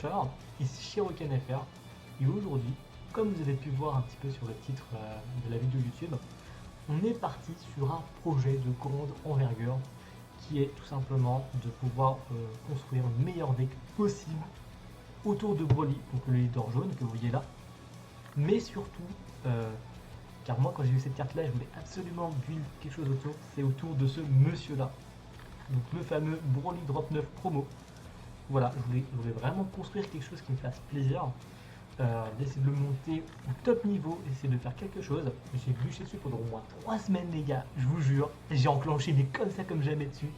Déclencheur, ici Shiroken FR, et aujourd'hui, comme vous avez pu voir un petit peu sur le titre de la vidéo YouTube, on est parti sur un projet de grande envergure qui est tout simplement de pouvoir construire une meilleure deck possible autour de Broly, donc le leader jaune que vous voyez là, mais surtout, car moi quand j'ai vu cette carte là, je voulais absolument build quelque chose autour, c'est autour de ce monsieur là, donc le fameux Broly Drop 9 promo. Voilà, je voulais vraiment construire quelque chose qui me fasse plaisir, d'essayer de le monter au top niveau, essayer de faire quelque chose. J'ai bûché dessus pendant au moins 3 semaines les gars, je vous jure, j'ai enclenché mais comme ça comme jamais dessus.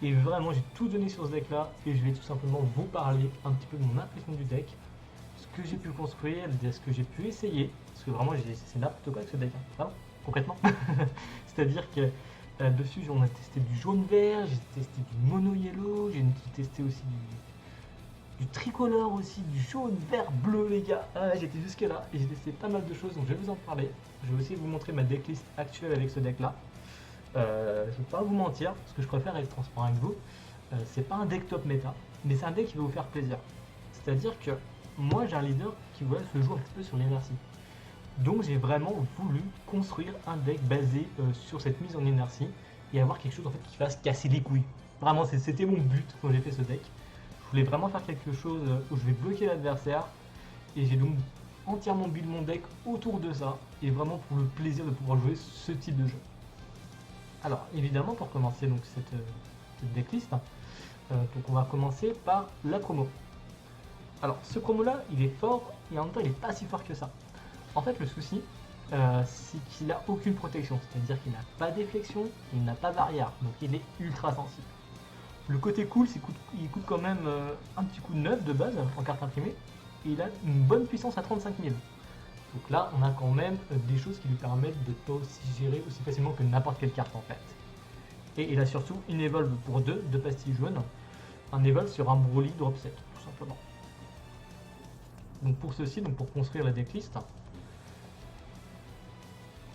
Et vraiment j'ai tout donné sur ce deck là et je vais tout simplement vous parler un petit peu de mon impression du deck, ce que j'ai pu construire, ce que j'ai pu essayer, parce que vraiment c'est n'importe quoi avec ce deck, hein. Vraiment, concrètement. C'est-à-dire que dessus on a testé du jaune vert, j'ai testé du mono yellow, j'ai testé aussi du tricolore aussi, du jaune vert bleu les gars. Ah, j'étais jusque là et j'ai testé pas mal de choses, donc je vais vous en parler. Je vais aussi vous montrer ma decklist actuelle avec ce deck là. Je vais pas vous mentir, parce que je préfère être transparent avec vous. C'est pas un deck top méta, mais c'est un deck qui va vous faire plaisir. C'est-à-dire que moi j'ai un leader qui se joue un petit peu sur l'inertie. Donc j'ai vraiment voulu construire un deck basé sur cette mise en inertie et avoir quelque chose en fait qui fasse casser les couilles. Vraiment c'était mon but quand j'ai fait ce deck. Je voulais vraiment faire quelque chose où je vais bloquer l'adversaire et j'ai donc entièrement build mon deck autour de ça et vraiment pour le plaisir de pouvoir jouer ce type de jeu. Alors évidemment pour commencer donc cette decklist, donc on va commencer par la promo. Alors ce promo là il est fort et en même temps il est pas si fort que ça. En fait le souci c'est qu'il a aucune protection, c'est-à-dire qu'il n'a pas déflexion, il n'a pas barrière, donc il est ultra sensible. Le côté cool c'est qu'il coûte quand même un petit coup de 9 de base en carte imprimée et il a une bonne puissance à 35 000. Donc là, on a quand même des choses qui lui permettent de pas aussi gérer aussi facilement que n'importe quelle carte en fait. Et il a surtout une evolve pour 2 pastilles jaunes, un evolve sur un Broly drop 7, tout simplement. Donc pour ceci, donc pour construire la decklist,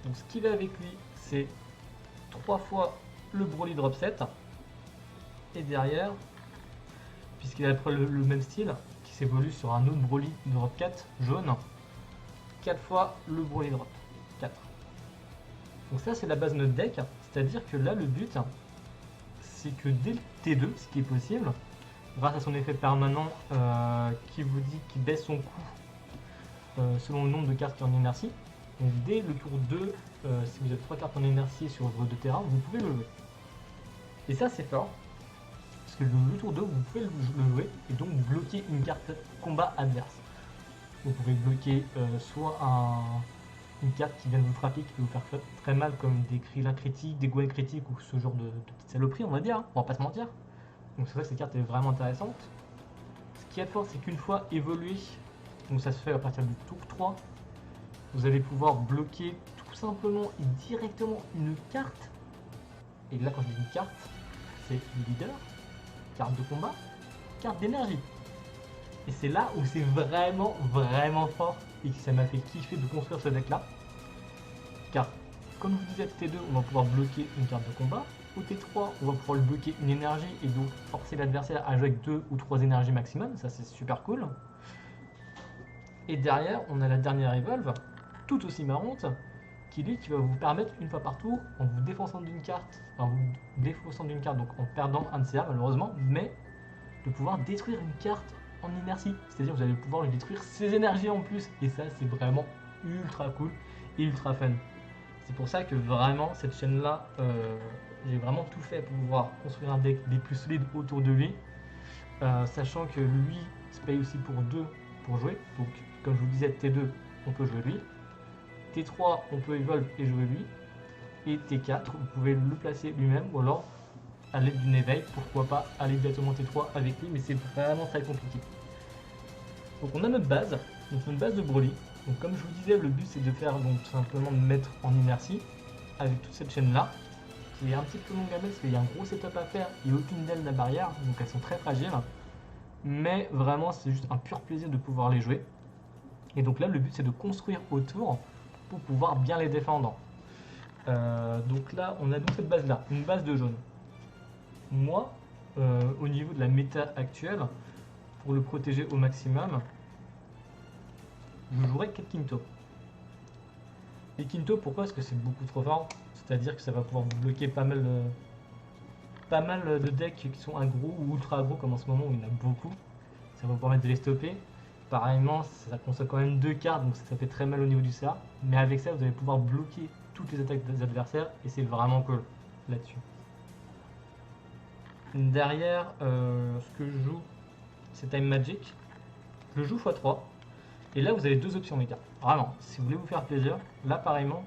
donc ce qui va avec lui, c'est 3 fois le Broly drop 7, et derrière, puisqu'il a le même style, qui s'évolue sur un autre Broly drop 4 jaune, 4 fois le Broly drop 4. Donc ça c'est la base de notre deck, c'est-à-dire que là le but c'est que dès le T2, ce qui est possible, grâce à son effet permanent qui vous dit qu'il baisse son coût selon le nombre de cartes qui est en inertie, donc dès le tour 2, si vous avez 3 cartes en inertie sur votre terrain, vous pouvez le jouer. Et ça c'est fort, parce que le tour 2 vous pouvez le jouer et donc bloquer une carte combat adverse. Vous pouvez bloquer soit une carte qui vient de vous frapper, qui peut vous faire très mal, comme des Krillin critiques, des Gwen critiques, ou ce genre de petites saloperies, on va dire, hein, on va pas se mentir. Donc c'est vrai que cette carte est vraiment intéressante. Ce qui est fort, c'est qu'une fois évolué, donc ça se fait à partir du tour 3, vous allez pouvoir bloquer tout simplement et directement une carte. Et là quand je dis une carte, c'est le leader, carte de combat, carte d'énergie. Et c'est là où c'est vraiment fort et que ça m'a fait kiffer de construire ce deck là. Car comme je vous disais, T2 on va pouvoir bloquer une carte de combat. Au T3 on va pouvoir lui bloquer une énergie et donc forcer l'adversaire à jouer avec 2 ou 3 énergies maximum. Ça c'est super cool. Et derrière on a la dernière evolve, tout aussi marrante, qui va vous permettre une fois par tour, en vous défonçant d'une carte, donc en perdant un de CA malheureusement, mais de pouvoir détruire une carte en inertie, c'est-à-dire vous allez pouvoir lui détruire ses énergies en plus, et ça c'est vraiment ultra cool et ultra fun. C'est pour ça que vraiment cette chaîne là, j'ai vraiment tout fait pour pouvoir construire un deck des plus solides autour de lui, sachant que lui se paye aussi pour 2 pour jouer, donc comme je vous disais T2 on peut jouer lui, T3 on peut evolve et jouer lui, et T4 vous pouvez le placer lui-même ou alors à l'aide d'une éveil, pourquoi pas aller directement T3 avec lui, mais c'est vraiment très compliqué. Donc on a notre base, donc une base de Broly. Donc comme je vous disais, le but c'est de faire donc tout simplement de mettre en inertie avec toute cette chaîne là, qui est un petit peu longue à mettre parce qu'il y a un gros setup à faire et aucune d'elles n'a barrière, donc elles sont très fragiles. Mais vraiment c'est juste un pur plaisir de pouvoir les jouer. Et donc là le but c'est de construire autour pour pouvoir bien les défendre. Donc là on a donc cette base là, une base de jaune. Moi, au niveau de la méta actuelle, pour le protéger au maximum, je jouerai 4 Kinto. Les Kinto, pourquoi? Parce que c'est beaucoup trop fort. C'est-à-dire que ça va pouvoir vous bloquer pas mal de decks qui sont aggro ou ultra aggro, comme en ce moment où il y en a beaucoup. Ça va vous permettre de les stopper. Pareillement, ça consomme quand même 2 cartes, donc ça fait très mal au niveau du CA. Mais avec ça, vous allez pouvoir bloquer toutes les attaques des adversaires, et c'est vraiment cool là-dessus. Derrière, ce que je joue, c'est Time Magic. Je joue x3. Et là, vous avez deux options, les gars. Vraiment, si vous voulez vous faire plaisir, là, pareillement,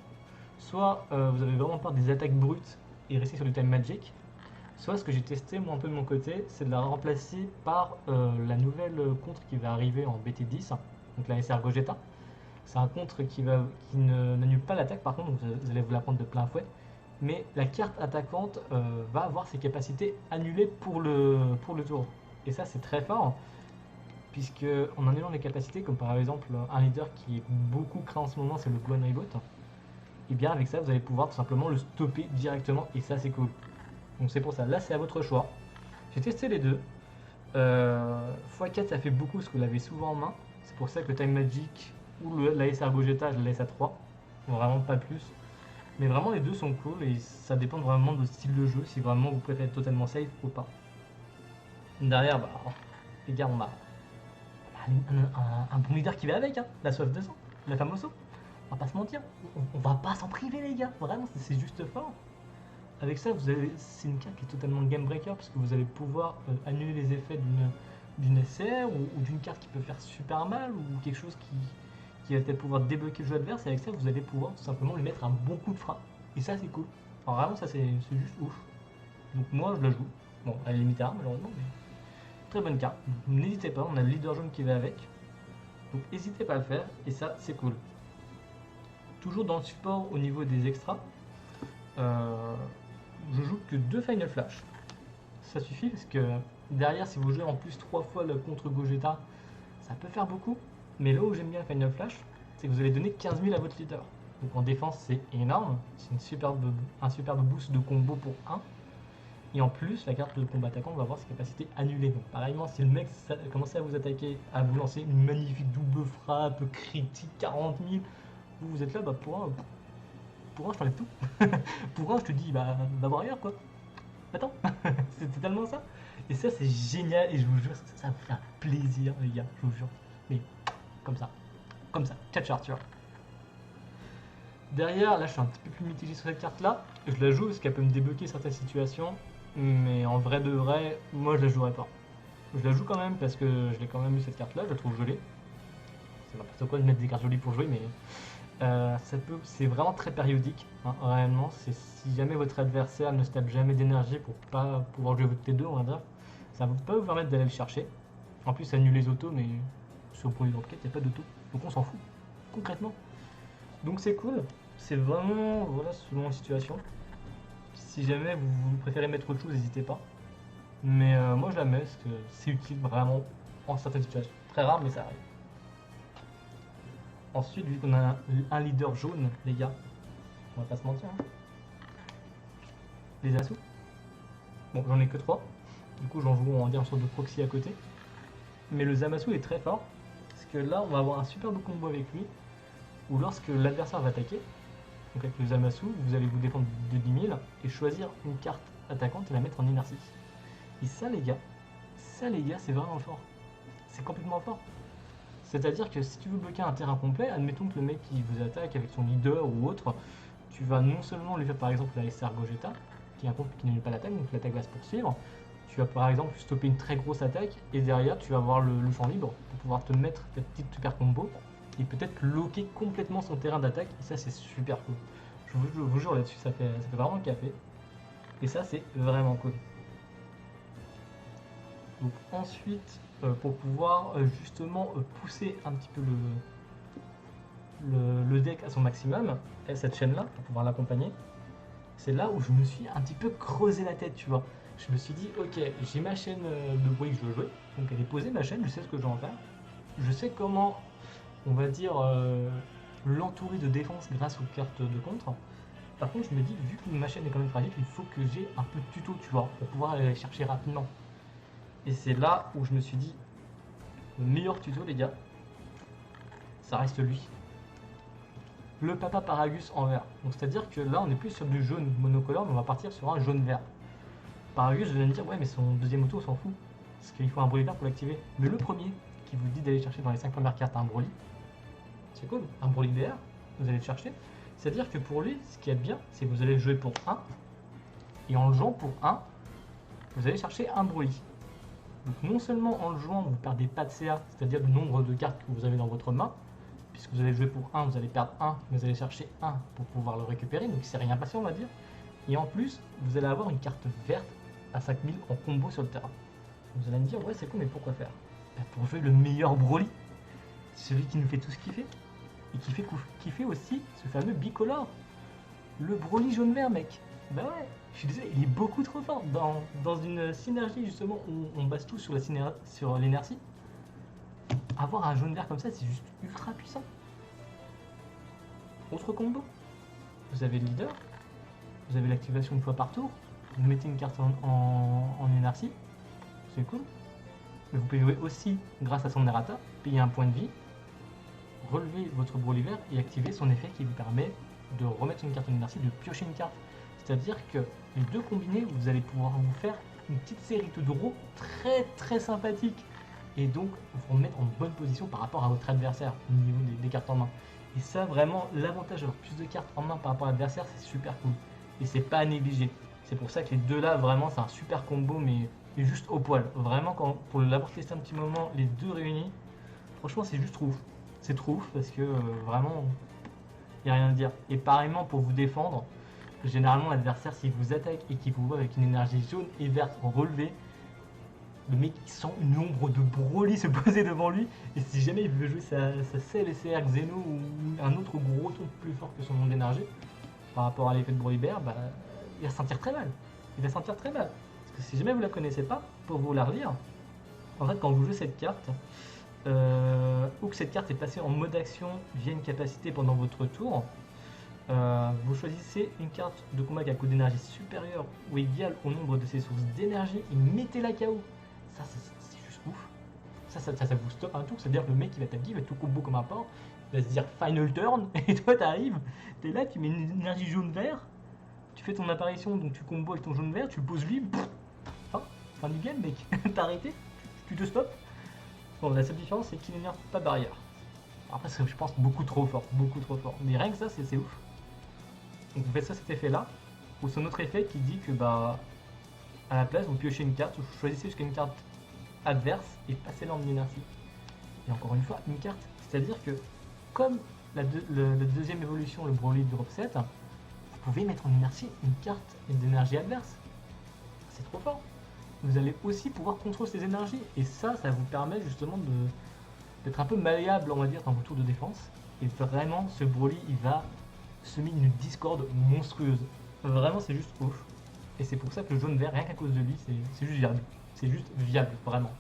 soit vous avez vraiment peur des attaques brutes et rester sur du Time Magic, soit ce que j'ai testé, moi, un peu de mon côté, c'est de la remplacer par la nouvelle contre qui va arriver en BT10, donc la SR Gogeta. C'est un contre qui n'annule pas l'attaque, par contre, donc vous allez vous la prendre de plein fouet. Mais la carte attaquante va avoir ses capacités annulées pour le tour. Et ça, c'est très fort, puisque en annulant les capacités, comme par exemple un leader qui est beaucoup craint en ce moment, c'est le Gohan Reboot, et bien avec ça, vous allez pouvoir tout simplement le stopper directement, et ça, c'est cool. Donc c'est pour ça, là, c'est à votre choix. J'ai testé les deux. x4, ça fait beaucoup, parce que vous l'avez souvent en main. C'est pour ça que Time Magic ou la SR Gogeta, je la laisse à 3. Vraiment pas plus. Mais vraiment, les deux sont cool, et ça dépend vraiment de votre style de jeu, si vraiment vous préférez être totalement safe ou pas. Derrière, bah, les gars, on a un bon leader qui va avec, hein, la soif de sang, la famoso. On va pas se mentir, on va pas s'en priver, les gars, vraiment, c'est juste fort. Avec ça, c'est une carte qui est totalement game breaker, parce que vous allez pouvoir annuler les effets d'une SR ou d'une carte qui peut faire super mal, ou quelque chose qui va peut-être pouvoir débloquer le jeu adverse, et avec ça, vous allez pouvoir tout simplement lui mettre un bon coup de frein. Et ça, c'est cool. Alors vraiment, ça, c'est juste ouf. Donc moi, je la joue. Bon, elle est limitée à malheureusement, mais très bonne carte. N'hésitez pas, on a le leader jaune qui va avec. Donc n'hésitez pas à le faire, et ça, c'est cool. Toujours dans le support au niveau des extras, je joue que 2 Final Flash. Ça suffit, parce que derrière, si vous jouez en plus 3 fois le contre Gogeta, ça peut faire beaucoup. Mais là où j'aime bien le Final Flash, c'est que vous allez donner 15 000 à votre leader. Donc en défense, c'est énorme. C'est un superbe boost de combo pour 1. Et en plus, la carte de combat attaquant va avoir ses capacités annulées. Donc pareillement, si le mec commençait à vous attaquer, à vous lancer une magnifique double frappe, critique, 40 000, vous êtes là, bah pour un je t'enlève tout. Pour un, je te dis, bah va voir ailleurs, quoi. Attends, c'est totalement ça. Et ça, c'est génial, et je vous jure, ça va vous faire plaisir, les gars, je vous jure. Mais comme ça, catch Arthur. Derrière, là, je suis un petit peu plus mitigé sur cette carte-là. Je la joue parce qu'elle peut me débloquer certaines situations, mais en vrai de vrai, moi, je la jouerai pas. Je la joue quand même parce que je l'ai quand même eu cette carte-là, je la trouve jolie. C'est n'importe quoi de mettre des cartes jolies pour jouer, mais c'est vraiment très périodique, hein, réellement. Si jamais votre adversaire ne se tape jamais d'énergie pour pas pouvoir jouer votre T2, on va dire, ça peut vous permettre d'aller le chercher. En plus, ça annule les autos, mais sur le premier drop-quête, il n'y a pas d'auto, donc on s'en fout, concrètement. Donc c'est cool, c'est vraiment, voilà, selon la situation. Si jamais vous préférez mettre autre chose, n'hésitez pas. Mais moi je la mets parce que c'est utile vraiment en certaines situations. Très rare, mais ça arrive. Ensuite, vu qu'on a un leader jaune, les gars, on va pas se mentir, hein. Les assauts. Bon, j'en ai que 3. Du coup, j'en joue, on va dire, une sorte de proxy à côté. Mais le Zamasu est très fort. Parce que là, on va avoir un superbe combo avec lui. Où lorsque l'adversaire va attaquer, donc avec le Zamasu, vous allez vous défendre de 10 000 et choisir une carte attaquante et la mettre en inertie. Et ça, les gars, c'est vraiment fort. C'est complètement fort. C'est-à-dire que si tu veux bloquer un terrain complet, admettons que le mec qui vous attaque avec son leader ou autre, tu vas non seulement lui faire par exemple la SR Gogeta, qui est un contre qui n'annule pas l'attaque, donc l'attaque va se poursuivre. Tu vas par exemple stopper une très grosse attaque et derrière tu vas avoir le champ libre pour pouvoir te mettre ta petite super combo et peut-être loquer complètement son terrain d'attaque, et ça c'est super cool. Je vous jure là-dessus, ça fait vraiment le café. Et ça c'est vraiment cool. Donc ensuite, pour pouvoir justement pousser un petit peu le deck à son maximum, et cette chaîne-là, pour pouvoir l'accompagner, c'est là où je me suis un petit peu creusé la tête, tu vois. Je me suis dit, ok, j'ai ma chaîne de bruit que je veux jouer, donc elle est posée ma chaîne, je sais ce que je dois en faire. Je sais comment, on va dire, l'entourer de défense grâce aux cartes de contre. Par contre, je me dis, vu que ma chaîne est quand même fragile, il faut que j'ai un peu de tuto, tu vois, pour pouvoir aller chercher rapidement. Et c'est là où je me suis dit, le meilleur tuto les gars, ça reste lui. Le Papa Paragus en vert. Donc c'est-à-dire que là on est plus sur du jaune monocolore, mais on va partir sur un jaune vert. Paragus, vous allez me dire, ouais mais son deuxième auto on s'en fout, parce qu'il faut un Broly vert pour l'activer. Mais le premier, qui vous dit d'aller chercher dans les 5 premières cartes un Broly, c'est cool, un Broly vert, vous allez le chercher. C'est-à-dire que pour lui, ce qui est bien, c'est que vous allez jouer pour 1, et en le jouant pour 1, vous allez chercher un Broly. Donc non seulement en le jouant, vous ne perdez pas de CA, c'est-à-dire le nombre de cartes que vous avez dans votre main, puisque vous allez jouer pour 1, vous allez perdre 1, mais vous allez chercher 1 pour pouvoir le récupérer, donc c'est rien passé on va dire. Et en plus, vous allez avoir une carte verte à 5000 en combo sur le terrain. Vous allez me dire, ouais c'est cool, mais pourquoi faire? Pour jouer le meilleur Broly, celui qui nous fait tous kiffer, et qui fait aussi ce fameux bicolore, le Broly jaune-vert mec. Bah ouais, je suis désolé, il est beaucoup trop fort dans une synergie justement où on base tout sur l'énergie. Avoir un jaune-vert comme ça, c'est juste ultra puissant. Autre combo, vous avez le leader, vous avez l'activation une fois par tour, vous mettez une carte en énergie, c'est cool. Mais vous pouvez aussi, grâce à son errata, payer un point de vie, relever votre Broly vert et activer son effet qui vous permet de remettre une carte en énergie, de piocher une carte. C'est-à-dire que les deux combinés, vous allez pouvoir vous faire une petite série de draws très sympathique et donc vous remettre en bonne position par rapport à votre adversaire au niveau des cartes en main. Et ça vraiment, l'avantage d'avoir plus de cartes en main par rapport à l'adversaire, c'est super cool. Et c'est pas à négliger. C'est pour ça que les deux là, vraiment, c'est un super combo, mais juste au poil. Vraiment, pour l'avoir testé un petit moment, les deux réunis, franchement, c'est juste ouf. C'est trop ouf parce que vraiment, il n'y a rien à dire. Et pareillement, pour vous défendre, généralement, l'adversaire, s'il vous attaque et qu'il vous voit avec une énergie jaune et verte relevée, le mec il sent une ombre de Broly se poser devant lui. Et si jamais il veut jouer sa CLCR Xeno ou un autre gros ton plus fort que son nom d'énergie, par rapport à l'effet de Broly vert, bah, il va se sentir très mal. Il va se sentir très mal. Parce que si jamais vous la connaissez pas, pour vous la relire, en fait, quand vous jouez cette carte, ou que cette carte est passée en mode action via une capacité pendant votre tour, vous choisissez une carte de combat qui a un coût d'énergie supérieur ou égal au nombre de ses sources d'énergie et mettez-la KO. Ça, c'est juste ouf. Ça vous stoppe un tour. C'est-à-dire que le mec il va t'habiller, il va tout combo comme un porc, il va se dire final turn, et toi t'arrives, t'es là, tu mets une énergie jaune-vert, tu fais ton apparition, donc tu combo avec ton jaune-vert, tu le poses lui, fin du game mec, t'as arrêté, tu te stops. Bon, la seule différence c'est qu'il n'énerve pas de barrière. Après c'est je pense beaucoup trop fort, mais rien que ça c'est ouf. Donc vous faites ça, cet effet là, ou son autre effet qui dit que bah à la place vous piochez une carte, vous choisissez jusqu'à une carte adverse et passez-la en énergie. Et encore une fois, une carte, c'est-à-dire que comme la deuxième évolution, le Broly Drop 7, vous pouvez mettre en énergie une carte d'énergie adverse. C'est trop fort. Vous allez aussi pouvoir contrôler ces énergies et ça vous permet justement d'être un peu malléable, on va dire, dans vos tours de défense. Et vraiment, ce Broly, il va semer une discorde monstrueuse. Vraiment, c'est juste ouf. Et c'est pour ça que le jaune-vert, rien qu'à cause de lui, c'est juste viable. C'est juste viable, vraiment.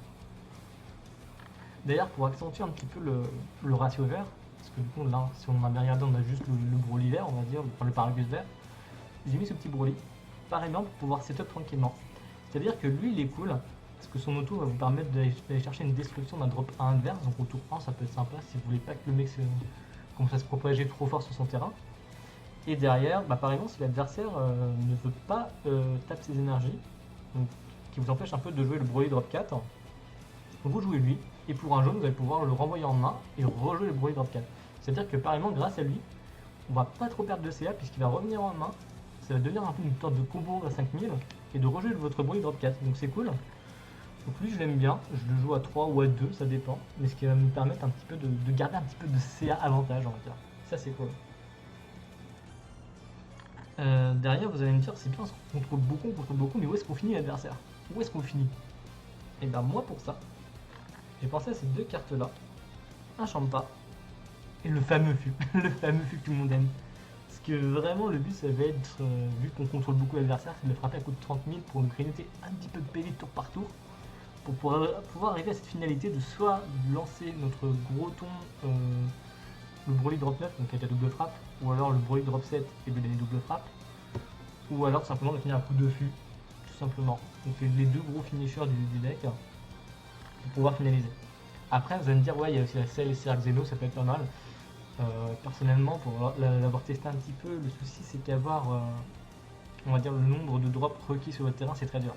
D'ailleurs, pour accentuer un petit peu le ratio vert, parce que du coup, là, si on a bien regardé, on a juste le Broly vert, on va dire, le Paragus vert. J'ai mis ce petit Broly, pareillement, pour pouvoir setup tranquillement. C'est-à-dire que lui, il est cool, parce que son auto va vous permettre d'aller chercher une destruction d'un drop 1 adverse, donc au tour 1, ça peut être sympa si vous voulez pas que le mec commence à se propager trop fort sur son terrain. Et derrière, bah, par exemple, si l'adversaire ne veut pas taper ses énergies, donc, qui vous empêche un peu de jouer le Broly Drop 4, vous jouez lui, et pour un jaune, vous allez pouvoir le renvoyer en main et rejouer le Broly Drop 4. C'est-à-dire que par exemple, grâce à lui, on va pas trop perdre de CA puisqu'il va revenir en main, ça va devenir un peu une sorte de combo à 5000 et de rejouer votre Broly Drop 4, donc c'est cool. Donc lui je l'aime bien, je le joue à 3 ou à 2, ça dépend, mais ce qui va me permettre un petit peu de garder un petit peu de CA avantage, on va dire. Ça c'est cool. Derrière vous allez me dire c'est bien, on contrôle beaucoup, mais où est-ce qu'on finit l'adversaire? Où est-ce qu'on finit? Et ben moi pour ça, j'ai pensé à ces deux cartes là, un Champa et le fameux Fu, le fameux Fu que tout le monde aime. Parce que vraiment le but ça va être, vu qu'on contrôle beaucoup l'adversaire, c'est de le frapper à coup de 30 000 pour nous grignoter un petit peu de PV tour par tour, pour pouvoir arriver à cette finalité de soit lancer notre gros ton, le Broly Drop 9, donc avec la double frappe, ou alors le Broly Drop 7 et lui donner double frappe, ou alors simplement de finir un coup de Fu, tout simplement. Donc les deux gros finishers du deck pour pouvoir finaliser. Après, vous allez me dire, ouais, il y a aussi la CLSR Xeno, ça peut être pas mal. Personnellement, pour l'avoir testé un petit peu, le souci c'est qu'avoir, on va dire, le nombre de drops requis sur votre terrain, c'est très dur.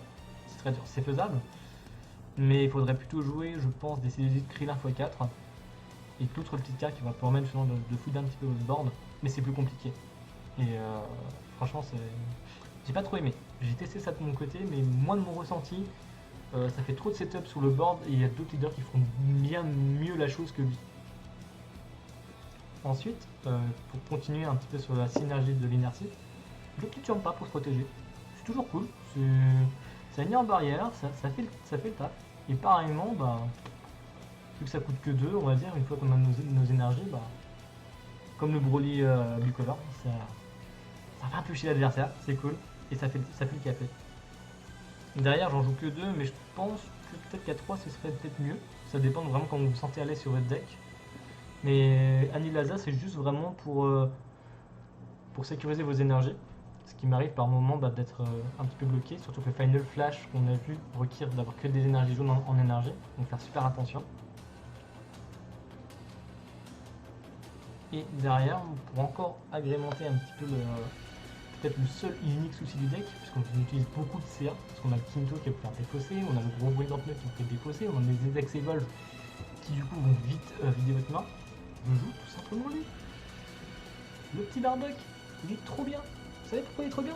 C'est très dur, c'est faisable, mais il faudrait plutôt jouer, je pense, des CDD de Krillin x4 et d'autres petites cartes qui vont permettre justement de fouiller un petit peu votre board, mais c'est plus compliqué. Et franchement, j'ai pas trop aimé. J'ai testé ça de mon côté, mais moi de mon ressenti, ça fait trop de setup sur le board et il y a d'autres leaders qui font bien mieux la chose que lui. Ensuite, pour continuer un petit peu sur la synergie de l'inertie, le petit jump pas pour se protéger. C'est toujours cool, ça a mis en barrière, ça fait le taf. Et pareillement, bah, vu que ça coûte que 2, on va dire, une fois qu'on a nos énergies, bah, comme le Broly bicolore, ça fait un peu chier l'adversaire, c'est cool, et ça fait le café. Derrière, j'en joue que 2, mais je pense que peut-être qu'à 3 ce serait peut-être mieux. Ça dépend vraiment quand vous vous sentez à l'aise sur votre deck. Mais Anilaza, c'est juste vraiment pour sécuriser vos énergies. Ce qui m'arrive par moment d'être un petit peu bloqué, surtout que le Final Flash qu'on a vu requiert d'avoir que des énergies jaunes en énergie, donc faire super attention. Et derrière, pour encore agrémenter un petit peu peut-être le seul et unique souci du deck, puisqu'on utilise beaucoup de CA, parce qu'on a le Kinto qui va pouvoir défausser, on a le gros bruit d'Antneuf qui peut défausser, on a des Ex Evolve qui du coup vont vite vider votre main. Je joue tout simplement lui. Le petit Bardock, il est trop bien. Vous savez pourquoi il est trop bien?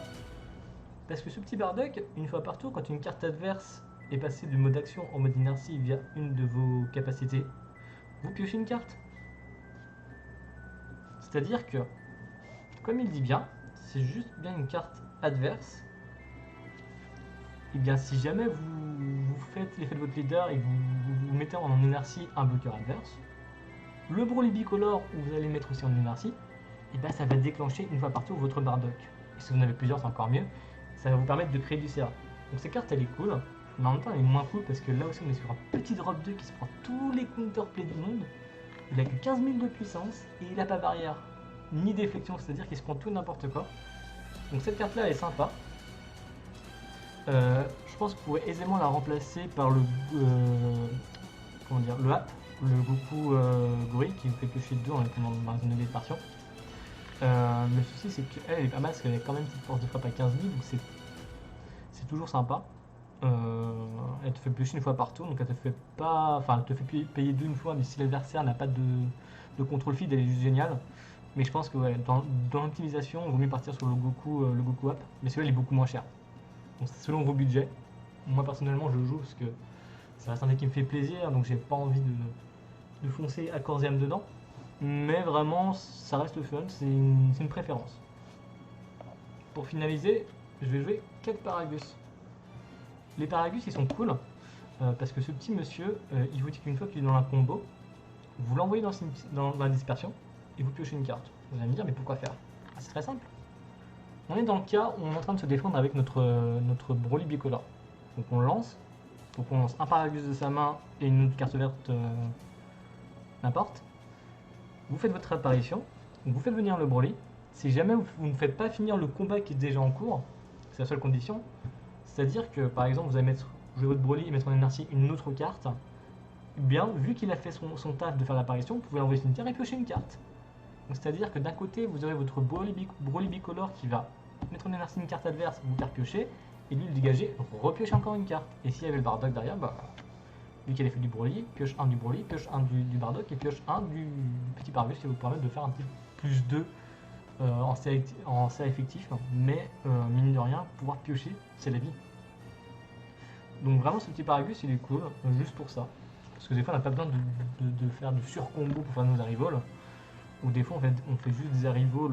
Parce que ce petit Bardock, une fois par tour, quand une carte adverse est passée du mode action en mode inertie via une de vos capacités, vous piochez une carte. C'est-à-dire que, comme il dit bien, c'est juste bien une carte adverse. Et bien si jamais vous faites l'effet de votre leader et vous mettez en inertie un bloqueur adverse, le Broly bicolore où vous allez mettre aussi en inertie, et bien ça va déclencher une fois par tour votre Bardock. Et si vous en avez plusieurs, c'est encore mieux. Ça va vous permettre de créer du CA. Donc cette carte elle est cool, mais en même temps elle est moins cool parce que là aussi on est sur un petit drop 2 qui se prend tous les counterplays du monde. Il a que 15 000 de puissance et il n'a pas barrière ni déflexion, c'est-à-dire qu'il se prend tout n'importe quoi. Donc cette carte là elle est sympa. Je pense que vous pouvez aisément la remplacer par le comment dire, le App, le Goku Gorille qui vous fait piocher 2 en étant dans une dispersion. Le souci c'est qu'elle elle est pas mal parce qu'elle a quand même une petite force de frappe à 15 000, donc c'est toujours sympa. Elle te fait piocher une fois par tour, donc elle te fait pas, enfin elle te fait payer 2 une fois, mais si l'adversaire n'a pas de contrôle feed, elle est juste géniale. Mais je pense que ouais, dans l'optimisation, il vaut mieux partir sur le Goku App, mais celui-là il est beaucoup moins cher. Donc c'est selon vos budgets. Moi personnellement je joue parce que ça reste un deck qui me fait plaisir, donc j'ai pas envie de foncer à corps et âme dedans. Mais vraiment ça reste fun, c'est une préférence. Pour finaliser, je vais jouer 4 Paragus. Les Paragus ils sont cool, parce que ce petit monsieur, il vous dit qu'une fois qu'il est dans un combo, vous l'envoyez dans la dispersion et vous piochez une carte. Vous allez me dire mais pourquoi faire? C'est très simple. On est dans le cas où on est en train de se défendre avec notre Broly bicolore. Donc on lance, un Paragus de sa main et une autre carte verte, n'importe. Vous faites votre apparition, vous faites venir le Broly. Si jamais vous ne faites pas finir le combat qui est déjà en cours, c'est la seule condition, c'est-à-dire que par exemple vous allez jouer votre Broly et mettre en inertie une autre carte, bien vu qu'il a fait son taf de faire l'apparition, vous pouvez envoyer une cimetière et piocher une carte. C'est-à-dire que d'un côté vous aurez votre Broly bicolore qui va mettre en inertie une carte adverse, vous faire piocher, et lui le dégager, repiocher encore une carte. Et s'il y avait le Bardock derrière, bah, lui qui avait fait du Broly, pioche un du Broly, pioche un du Bardock et pioche un du petit Paragus qui va vous permettre de faire un petit plus 2 en CA effectif, mais mine de rien, pouvoir piocher, c'est la vie. Donc vraiment ce petit Paragus il est cool, juste pour ça. Parce que des fois on n'a pas besoin de faire du sur-combo pour faire nos arrivals. Ou des fois on fait juste des arrivals,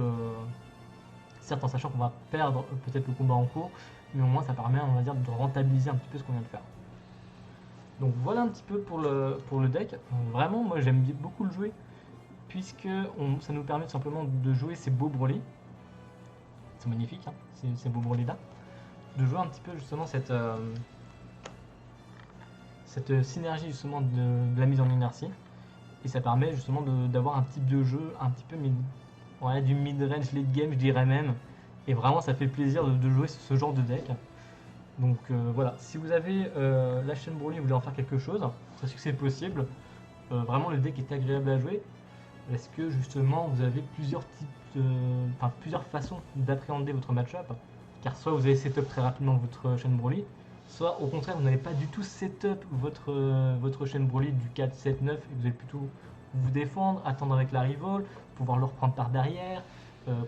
certes en sachant qu'on va perdre peut-être le combat en cours, mais au moins ça permet on va dire de rentabiliser un petit peu ce qu'on vient de faire. Donc voilà un petit peu pour le deck. Vraiment moi j'aime beaucoup le jouer, puisque ça nous permet tout simplement de jouer ces beaux Broly. C'est magnifique hein, ces beaux Broly là. De jouer un petit peu justement cette synergie justement de la mise en inertie, et ça permet justement d'avoir un type de jeu un petit peu du mid-range late game je dirais même, et vraiment ça fait plaisir de jouer ce genre de deck. Donc voilà, si vous avez la chaîne Broly et vous voulez en faire quelque chose, sachez que c'est possible. vraiment le deck est agréable à jouer parce que justement vous avez plusieurs façons d'appréhender votre match-up. Car soit vous avez setup très rapidement votre chaîne Broly, soit au contraire vous n'avez pas du tout setup votre chaîne Broly du 4, 7, 9 et vous allez plutôt vous défendre, attendre avec la revolt, pouvoir le reprendre par derrière,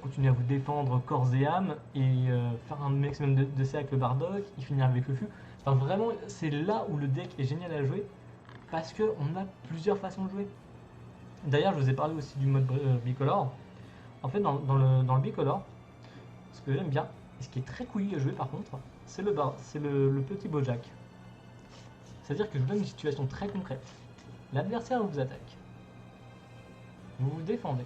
continuer à vous défendre corps et âme et faire un maximum de CA avec le Bardock, y finir avec le fût. Enfin vraiment c'est là où le deck est génial à jouer parce qu'on a plusieurs façons de jouer. D'ailleurs je vous ai parlé aussi du mode bicolore. En fait dans le bicolore, ce que j'aime bien, et ce qui est très couillu à jouer par contre, c'est le petit Bojack. C'est-à-dire que je vous donne une situation très concrète. L'adversaire vous attaque. Vous vous défendez.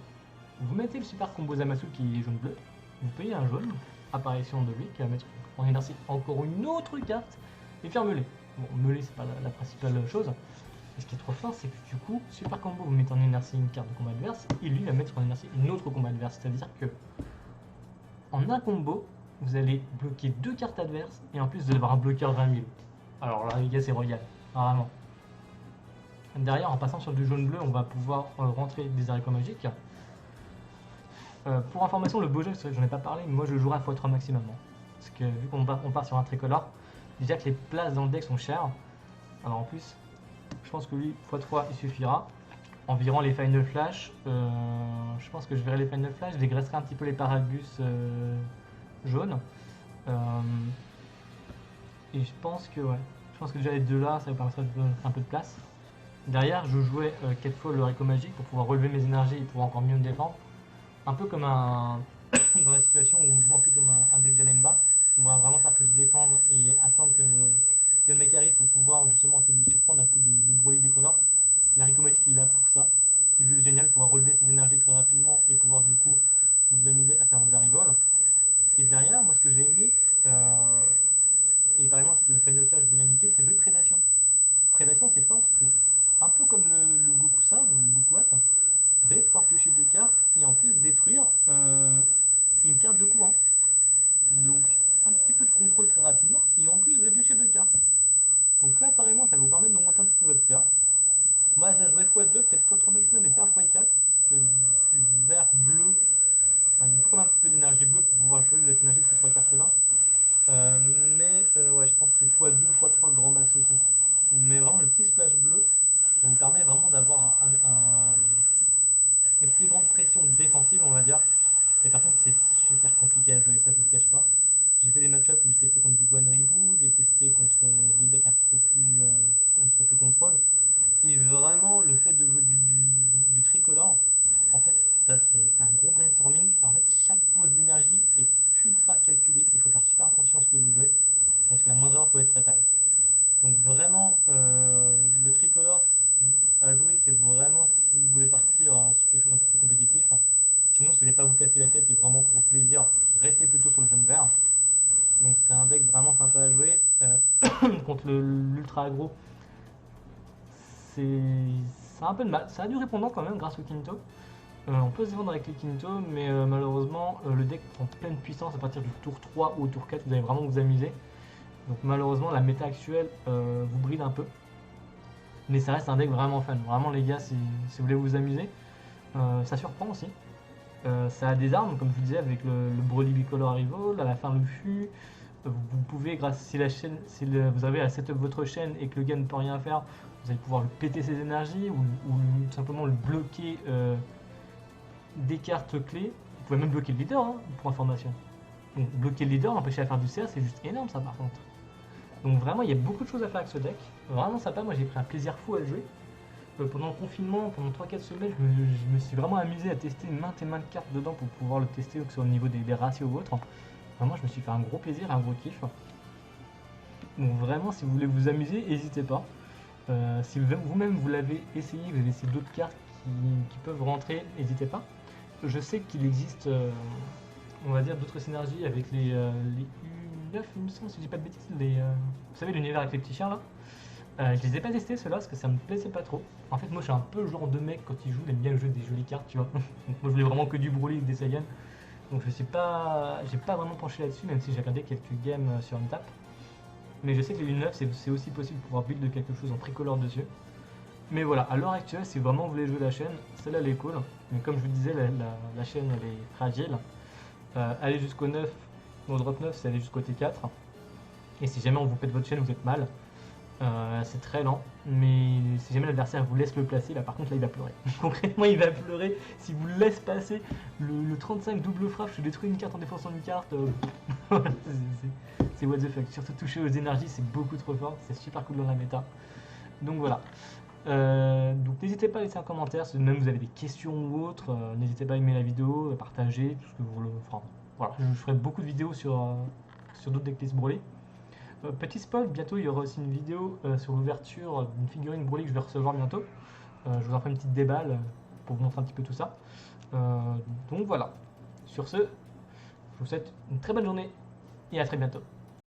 Vous mettez le super combo Zamasu qui est jaune-bleu. Vous payez un jaune, apparition de lui, qui va mettre en énergie encore une autre carte et faire meuler. Bon, meuler c'est pas la principale chose. Et ce qui est trop fort, c'est que du coup, super combo, vous mettez en énergie une carte de combat adverse et lui va mettre en énergie une autre combat adverse. C'est-à-dire que en un combo, vous allez bloquer 2 cartes adverses et en plus vous allez avoir un bloqueur 20 000. Alors là les gars c'est royal, vraiment. Derrière en passant sur du jaune bleu on va pouvoir rentrer des haricots magiques. Pour information le Bojack, j'en ai pas parlé, mais moi je le jouerai à x3 maximum. Parce que vu qu'on part sur un tricolore, déjà que les places dans le deck sont chères. Alors en plus, je pense que lui x3 il suffira. Environ les Final Flash, je pense que je verrai les Final Flash, je dégraisserai un petit peu les Paragus jaunes. Et je pense que déjà les deux là, ça me permettra de faire un peu de place. Derrière, je jouais 4 fois le Rico Magique pour pouvoir relever mes énergies et pouvoir encore mieux me défendre. Un peu comme un. Dans la situation où on joue un peu comme un deck Jalemba, on va vraiment faire que se défendre et attendre que le mec arrive pour pouvoir justement essayer de le surprendre à coup de Broly bicolore. La Rico Magique il est là pour ça. C'est juste génial pouvoir relever ses énergies très rapidement et pouvoir du coup vous amuser à faire vos arrivoles. Et derrière, moi ce que j'ai aimé, et par exemple c'est le Final Flash de l'unité, c'est le jeu de prédation. Prédation c'est fort parce que, un peu comme le Goku Sage ou le Goku Watt, vous allez pouvoir piocher 2 cartes et en plus détruire une carte de courant. Donc un petit peu de contrôle très rapidement et en plus vous allez piocher 2 cartes. Donc là apparemment ça va vous permettre d'augmenter un petit peu votre CA. Moi je la jouais x2, peut-être x3 maximum mais pas x4 parce que du vert bleu, enfin, il faut quand même un petit peu d'énergie bleue pour pouvoir jouer les énergies de ces 3 cartes là. Ouais je pense que x2, x3 grand max aussi. Mais vraiment le petit splash bleu, ça vous permet vraiment d'avoir une plus grande pression défensive on va dire. Et par contre c'est super compliqué à jouer, ça je vous le cache pas. J'ai fait des match-ups où j'ai testé contre du One Reboot, j'ai testé contre deux decks un petit peu plus contrôle. Et vraiment le fait de jouer du tricolore, en fait ça c'est un gros brainstorming. Et en fait chaque pause d'énergie est ultra calculée, il faut faire super attention à ce que vous jouez, parce que la moindre erreur peut être fatale. Donc vraiment le tricolore à jouer c'est vraiment si vous voulez partir sur quelque chose un peu plus compétitif. Sinon si vous voulez pas vous casser la tête et vraiment pour le plaisir, restez plutôt sur le jaune vert. Donc c'est un deck vraiment sympa à jouer. Contre l'ultra aggro, c'est un peu de mal. Ça a du répondant quand même grâce au Kinto. On peut se défendre avec les Kinto, mais malheureusement le deck prend pleine puissance à partir du tour 3 ou au tour 4, vous allez vraiment vous amuser. Donc malheureusement la méta actuelle vous bride un peu. Mais ça reste un deck vraiment fun. Vraiment les gars, si vous voulez vous amuser, ça surprend aussi. Ça a des armes, comme je vous disais, avec le Broly bicolore Rival, à la fin le fût. Vous pouvez, si vous avez à setup votre chaîne et que le gars ne peut rien faire, vous allez pouvoir le péter ses énergies ou tout simplement le bloquer des cartes clés. Vous pouvez même bloquer le leader, hein, pour information. Donc bloquer le leader, l'empêcher à faire du CA, c'est juste énorme ça par contre. Donc vraiment, il y a beaucoup de choses à faire avec ce deck. Vraiment sympa, moi j'ai pris un plaisir fou à le jouer. Pendant le confinement, pendant 3-4 semaines, je me suis vraiment amusé à tester maintes et maintes cartes dedans pour pouvoir le tester, que ce soit au niveau des ratios ou autres. Vraiment, je me suis fait un gros plaisir, un gros kiff. Donc vraiment, si vous voulez vous amuser, n'hésitez pas. Si vous-même vous l'avez essayé, vous avez essayé d'autres cartes qui peuvent rentrer, n'hésitez pas. Je sais qu'il existe, on va dire, d'autres synergies avec les U9, il me semble, si je dis pas de bêtises, vous savez, l'univers avec les petits chiens là. Je les ai pas testés ceux-là parce que ça me plaisait pas trop. En fait, moi je suis un peu le genre de mec quand il joue, il aime bien jouer des jolies cartes, tu vois. Donc moi je voulais vraiment que du Broly et des Saiyans. Donc j'ai pas vraiment penché là-dessus, même si j'ai regardé quelques games sur une tape. Mais je sais que les U9 c'est aussi possible de pouvoir build quelque chose en tricolore dessus. Mais voilà, à l'heure actuelle, si vraiment vous voulez jouer la chaîne, celle-là elle est cool. Mais comme je vous disais, la chaîne elle est fragile. Aller jusqu'au 9, au drop 9, c'est aller jusqu'au T4. Et si jamais on vous pète votre chaîne, vous êtes mal. C'est très lent, mais si jamais l'adversaire vous laisse le placer, là par contre là il va pleurer. Concrètement il va pleurer si vous le laisse passer le 35 double frappe, je détruis une carte en défonçant une carte. C'est what the fuck. Surtout toucher aux énergies, c'est beaucoup trop fort, c'est super cool dans la méta. Donc voilà. Donc n'hésitez pas à laisser un commentaire si même vous avez des questions ou autres. N'hésitez pas à aimer la vidéo, à partager, tout ce que vous voulez. Enfin, voilà, je ferai beaucoup de vidéos sur d'autres decklists Broly. Petit spoil, bientôt il y aura aussi une vidéo sur l'ouverture d'une figurine Broly que je vais recevoir bientôt. Je vous en ferai une petite déballe pour vous montrer un petit peu tout ça. Donc voilà. Sur ce, je vous souhaite une très bonne journée et à très bientôt.